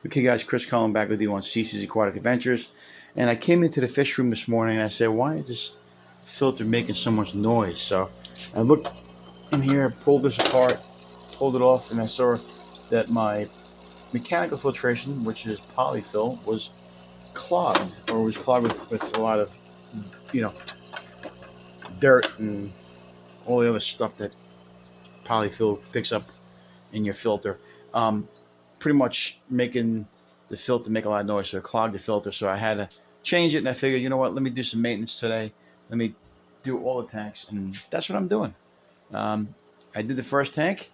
Okay, guys, Chris Cullen back with you on CC's Aquatic Adventures. And I came into the fish room this morning and I said, why is this filter making so much noise? So I looked in here, pulled this apart, pulled it off, and I saw that my mechanical filtration, which is polyfill, was clogged, or was clogged with a lot of, you know, dirt and all the other stuff that polyfill picks up in your filter. Um, Pretty much making the filter make a lot of noise, so it clogged the filter. So I had to change it, and I figured, you know what, let me do some maintenance today. Let me do all the tanks, and that's what I'm doing. Um, I did the first tank,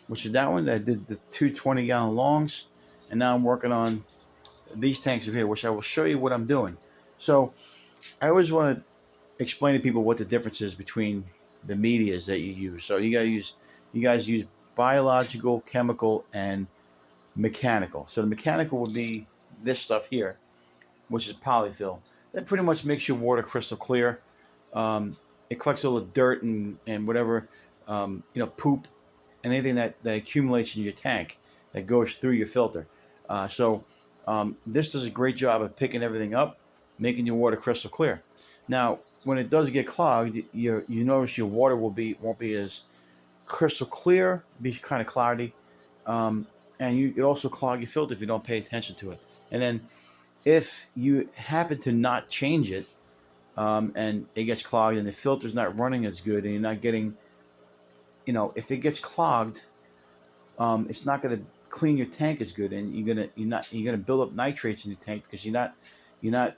which is that one. I did the two 20-gallon longs, and now I'm working on these tanks over here, which I will show you what I'm doing. So I always want to explain to people what the difference is between the medias that you use. So you guys use biological, chemical, and mechanical. So the mechanical would be this stuff here, which is polyfill. That pretty much makes your water crystal clear. It collects all the dirt and whatever, poop and anything that accumulates in your tank that goes through your filter. This does a great job of picking everything up, making your water crystal clear. Now, when it does get clogged, you notice your water won't be as crystal clear, be kind of cloudy, um, and you could also clog your filter if you don't pay attention to it. And then if you happen to not change it, and it gets clogged and the filter's not running as good, and you're not getting, if it gets clogged, it's not going to clean your tank as good, and you're gonna build up nitrates in your tank because you're not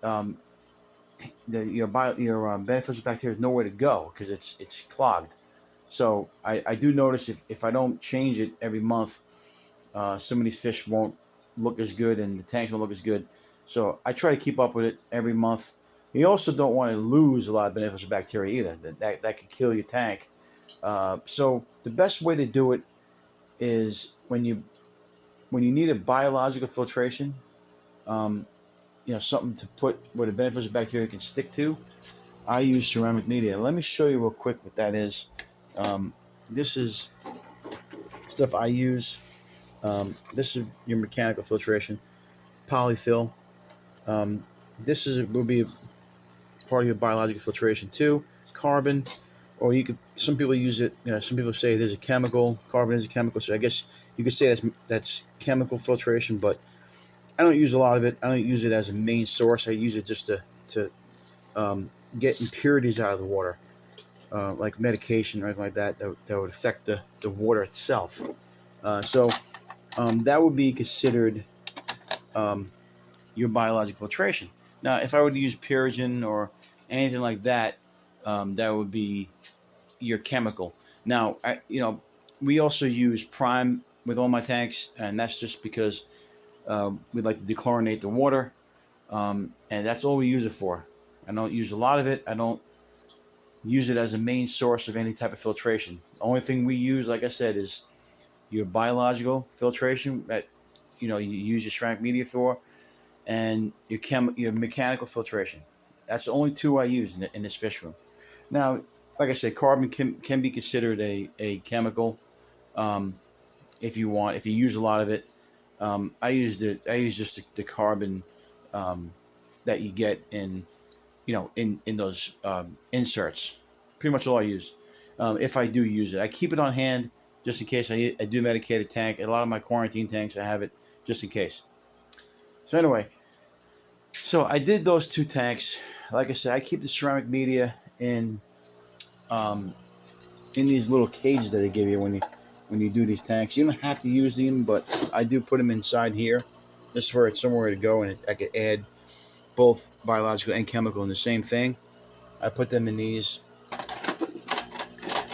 um, your beneficial bacteria has nowhere to go because it's clogged. So I do notice if I don't change it every month, some of these fish won't look as good and the tanks won't look as good. So I try to keep up with it every month. You also don't want to lose a lot of beneficial bacteria either. That could kill your tank. So the best way to do it is when you need a biological filtration, um, something to put where the beneficial bacteria can stick to. I use ceramic media. Let me show you real quick what that is. Um, this is stuff I use. This is your mechanical filtration, polyfill. Um, this will be part of your biological filtration too. Carbon, or some people use it. Some people say it is a chemical. Carbon is a chemical, so I guess you could say that's chemical filtration. But I don't use a lot of it. I don't use it as a main source. I use it just to get impurities out of the water, like medication or anything like that would affect the water itself. That would be considered um, your biological filtration. Now, if I were to use Purigen or anything like that, that would be your chemical. Now, we also use Prime with all my tanks, and that's just because we like to dechlorinate the water, and that's all we use it for. I don't use a lot of it. I don't use it as a main source of any type of filtration. The only thing we use, like I said, is your biological filtration that you use your ceramic media for, and your mechanical filtration. That's the only two I use in this fish room. Now, like I said, carbon can be considered a chemical, um, if you want. If you use a lot of it, I use just the carbon, um, that you get in those inserts. Pretty much all I use. If I do use it, I keep it on hand just in case I do medicate a tank. A lot of my quarantine tanks, I have it just in case. So anyway, so I did those two tanks. Like I said, I keep the ceramic media um, in these little cages that they give you when you do these tanks. You don't have to use them, but I do put them inside here, just for it's somewhere to go, and I could add both biological and chemical in the same thing. I put them in these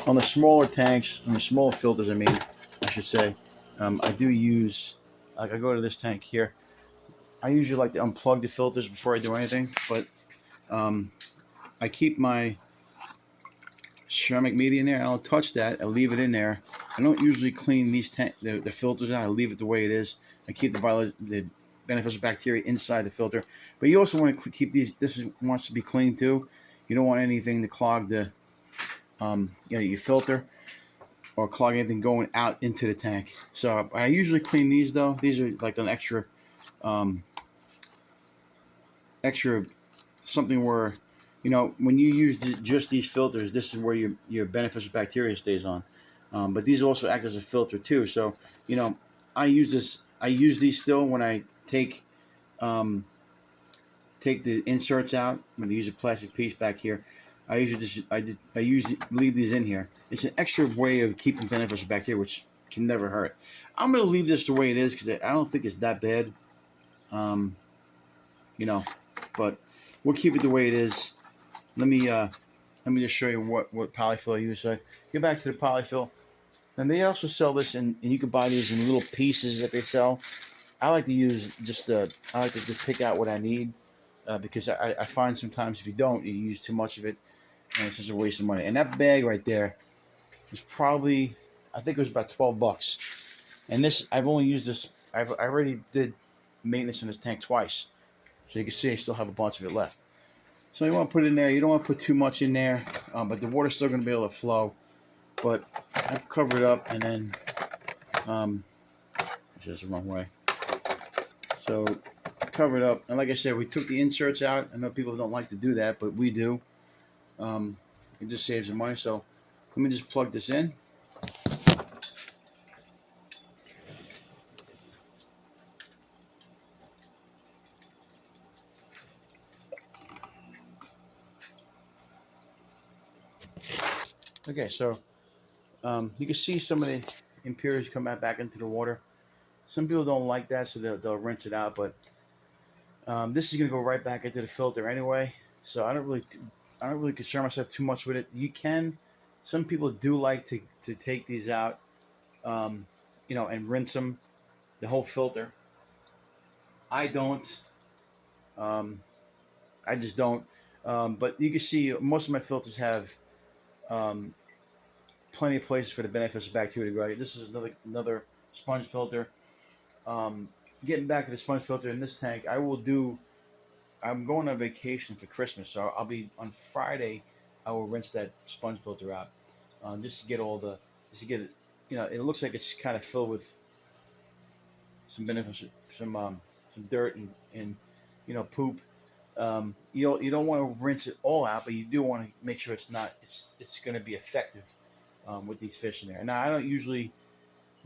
on the smaller tanks, on the smaller filters. I should say, I do use, like I go to this tank here. I usually like to unplug the filters before I do anything, but um, I keep my ceramic media in there. I don't touch that. I leave it in there. I don't usually clean the filters out. I leave it the way it is. I keep the beneficial bacteria inside the filter. But you also want to keep these. Wants to be clean too. You don't want anything to clog your filter. or clog anything going out into the tank. So I usually clean these though. These are like an extra, um, extra something where, when you use just these filters, this is where your beneficial bacteria stays on. But these also act as a filter too. So I use this. I use these still when I um, take the inserts out. I'm going to use a plastic piece back here. I usually just I usually leave these in here. It's an extra way of keeping beneficial bacteria, which can never hurt. I'm going to leave this the way it is because I don't think it's that bad. Um, you know, but we'll keep it the way it is. Let me just show you what polyfill I use. So get back to the polyfill, and they also sell this, and you can buy these in little pieces that they sell. I like to use I like to just pick out what I need because I find sometimes if you don't, you use too much of it, and it's just a waste of money. And that bag right there is probably, I think it was about $12. And this, I've only used this. I already did maintenance in this tank twice, so you can see I still have a bunch of it left. So you want to put it in there. You don't want to put too much in there, but the water's still going to be able to flow. But I cover it up, and then it's just the wrong way. So cover it up, and like I said, we took the inserts out. I know people don't like to do that, but we do. It just saves some money. So let me just plug this in. Okay, so you can see some of the impurities come back into the water. Some people don't like that, so they'll rinse it out. But this is gonna go right back into the filter anyway. So I don't really concern myself too much with it. You can. Some people do like to take these out, and rinse them, the whole filter. I don't. Um, I just don't. But you can see most of my filters have um, plenty of places for the beneficial bacteria to grow. This is another sponge filter. Um, Getting back to the sponge filter in this tank, I'm going on vacation for Christmas, so I'll be on Friday. I will rinse that sponge filter out, just to get just to get it. It looks like it's kind of filled with some beneficial, some dirt and poop. You don't want to rinse it all out, but you do want to make sure it's going to be effective with these fish in there. Now I don't usually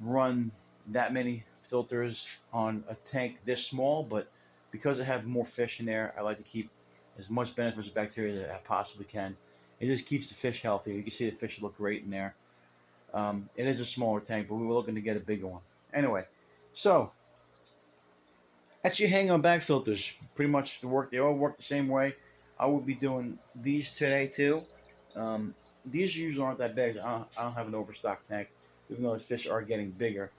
run that many filters on a tank this small, but because I have more fish in there, I like to keep as much beneficial bacteria as I possibly can. It just keeps the fish healthy. You can see the fish look great in there. It is a smaller tank, but we were looking to get a bigger one. Anyway, so that's your hang on back filters. Pretty much they all work the same way. I will be doing these today too. Um, these usually aren't that big. I don't have an overstock tank, even though the fish are getting bigger.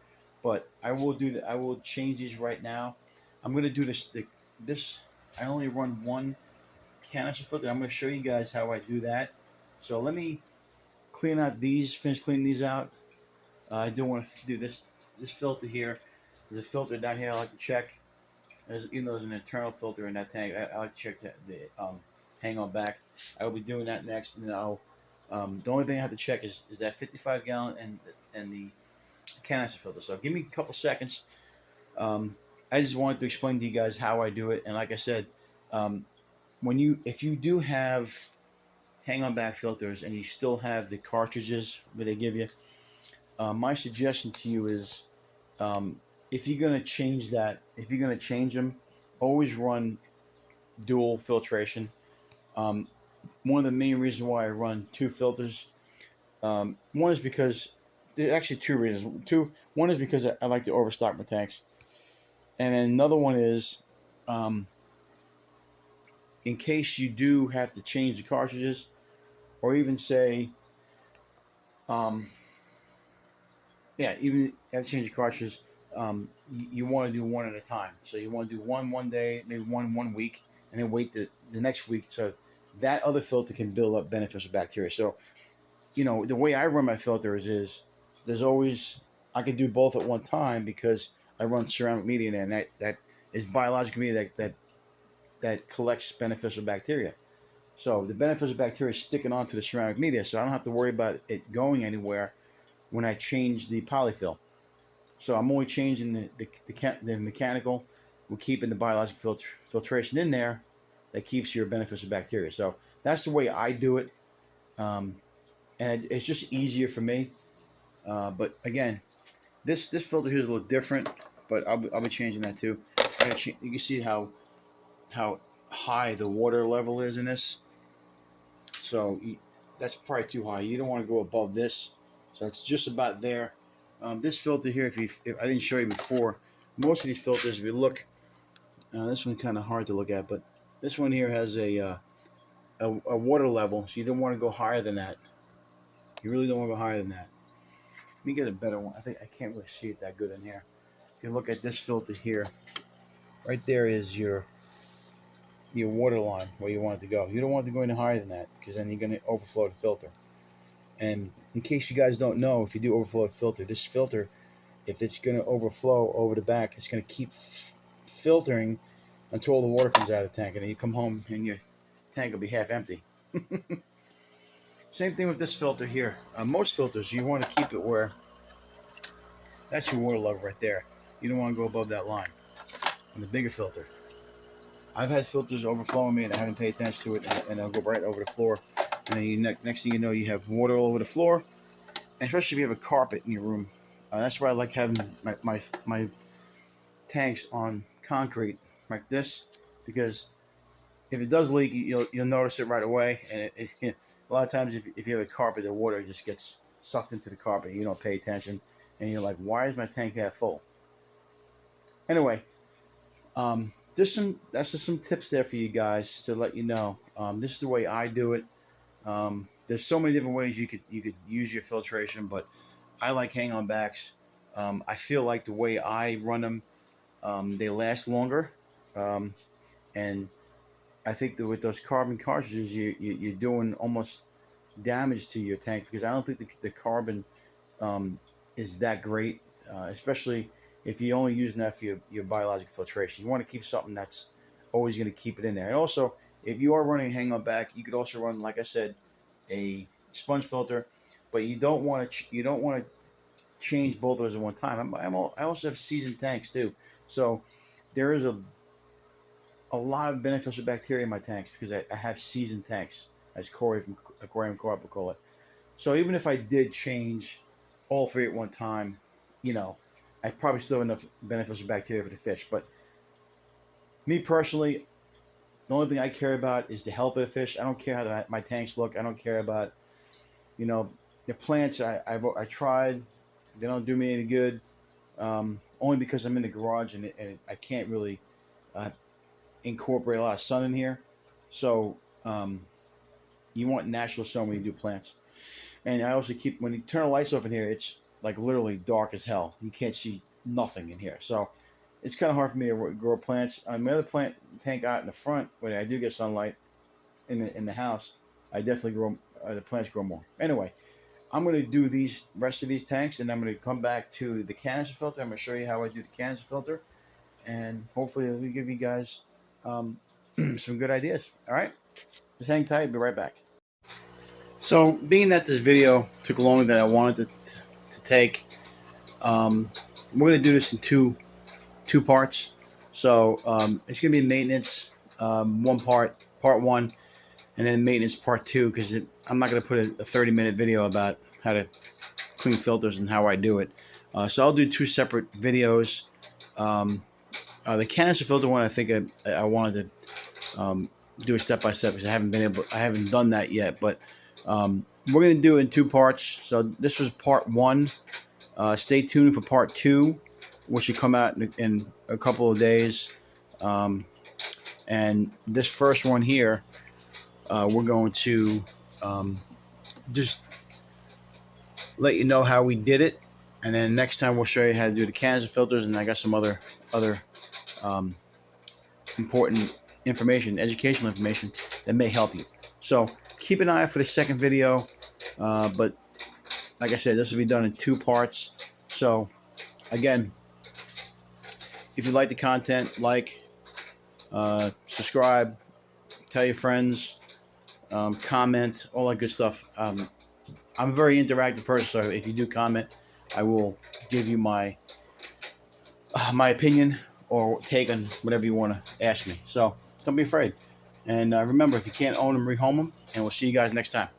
But I will do that. I will change these right now. I'm gonna do this. I only run one canister filter. I'm gonna show you guys how I do that. So let me clean out these. Finish cleaning these out. I do want to do this filter here. There's a filter down here I like to check. Even though there's an internal filter in that tank, I like to check the hang on back. I will be doing that next, and the only thing I have to check is that 55 gallon and the canister filter. So give me a couple seconds. I just wanted to explain to you guys how I do it, and like I said, um, if you do have hang on back filters and you still have the cartridges that they give you, my suggestion to you is, if you're going to change them, always run dual filtration. One of the main reasons why I run two filters, one is because there are actually two reasons. One is because I like to overstock my tanks, and then another one is, in case you do have to change the cartridges, or even say, um, yeah, even have to change the cartridges. You want to do one at a time. So you want to do one day, maybe one week, and then wait the next week, so that other filter can build up beneficial bacteria. So the way I run my filters is there's always, I can do both at one time because I run ceramic media in there, and that is biological media that collects beneficial bacteria. So the beneficial bacteria is sticking onto the ceramic media, so I don't have to worry about it going anywhere. when I change the polyfill. So I'm only changing the mechanical. We're keeping the biological filtration in there that keeps your beneficial bacteria. So that's the way I do it, and it's just easier for me. But again, this filter here is a little different, but I'll be changing that too. You can see how high the water level is in this. So that's probably too high. You don't want to go above this. So it's just about there. This filter here, if I didn't show you before, most of these filters, if you look, this one's kind of hard to look at, but this one here has a water level, so you don't want to go higher than that. You really don't want to go higher than that. Let me get a better one. I can't really see it that good in here. If you look at this filter here, right there is your water line where you want it to go. You don't want it to go any higher than that because then you're going to overflow the filter. And in case you guys don't know, if you do overflow the filter, this filter, if it's going to overflow over the back, it's going to keep filtering until all the water comes out of the tank, and then you come home and your tank will be half empty. Same thing with this filter here. Most filters, you want to keep it where that's your water level right there. You don't want to go above that line on the bigger filter. I've had filters overflowing me and I haven't paid attention to it, and they'll go right over the floor. And then next thing you know, you have water all over the floor, and especially if you have a carpet in your room. That's why I like having my tanks on concrete like this, because if it does leak, you'll notice it right away. And a lot of times, if you have a carpet, the water just gets sucked into the carpet. You don't pay attention, and you're like, "Why is my tank half full?" Anyway, that's just some tips there for you guys to let you know. This is the way I do it. There's so many different ways you could use your filtration, but I like hang-on backs. I feel like the way I run them, they last longer, and I think that with those carbon cartridges, you're doing almost damage to your tank, because I don't think the carbon is that great, especially if you're only using that for your biological filtration. You want to keep something that's always going to keep it in there. And also, if you are running hang-on back, you could also run, like I said, a sponge filter, but you don't want to change both of those at one time. I also have seasoned tanks too, so there is a lot of beneficial bacteria in my tanks because I have seasoned tanks, as Corey from Aquarium Co-op will call it. So even if I did change all three at one time, I probably still have enough beneficial bacteria for the fish. But me personally, the only thing I care about is the health of the fish. I don't care how my tanks look. I don't care about, the plants. I tried. They don't do me any good. Only because I'm in the garage and I can't really incorporate a lot of sun in here. So you want natural sun when you do plants. And I also keep, when you turn the lights off in here, it's like literally dark as hell. You can't see nothing in here. So it's kind of hard for me to grow plants. On my other plant tank out in the front, where I do get sunlight in the house, I definitely grow, the plants grow more. Anyway, I'm going to do these rest of these tanks, and I'm going to come back to the canister filter. I'm going to show you how I do the canister filter, and hopefully it'll give you guys some good ideas. All right, just hang tight. Be right back. So, being that this video took longer than I wanted to take, we're going to do this in two parts. So it's going to be maintenance, part one, and then maintenance part two, because I'm not going to put a 30-minute video about how to clean filters and how I do it. So I'll do two separate videos. The canister filter one, I think I wanted to do a step-by-step, because I haven't done that yet. But we're going to do it in two parts. So this was part one. Stay tuned for part two, which should come out in a couple of days. And this first one here, we're going to just let you know how we did it, and then next time we'll show you how to do the canister filters, and I got some other important information, educational information that may help you. So keep an eye out for the second video, but like I said, this will be done in two parts. So again, if you like the content, subscribe, tell your friends, comment, all that good stuff. I'm a very interactive person, so if you do comment, I will give you my opinion or take on whatever you want to ask me. So don't be afraid. And remember, if you can't own them, rehome them. And we'll see you guys next time.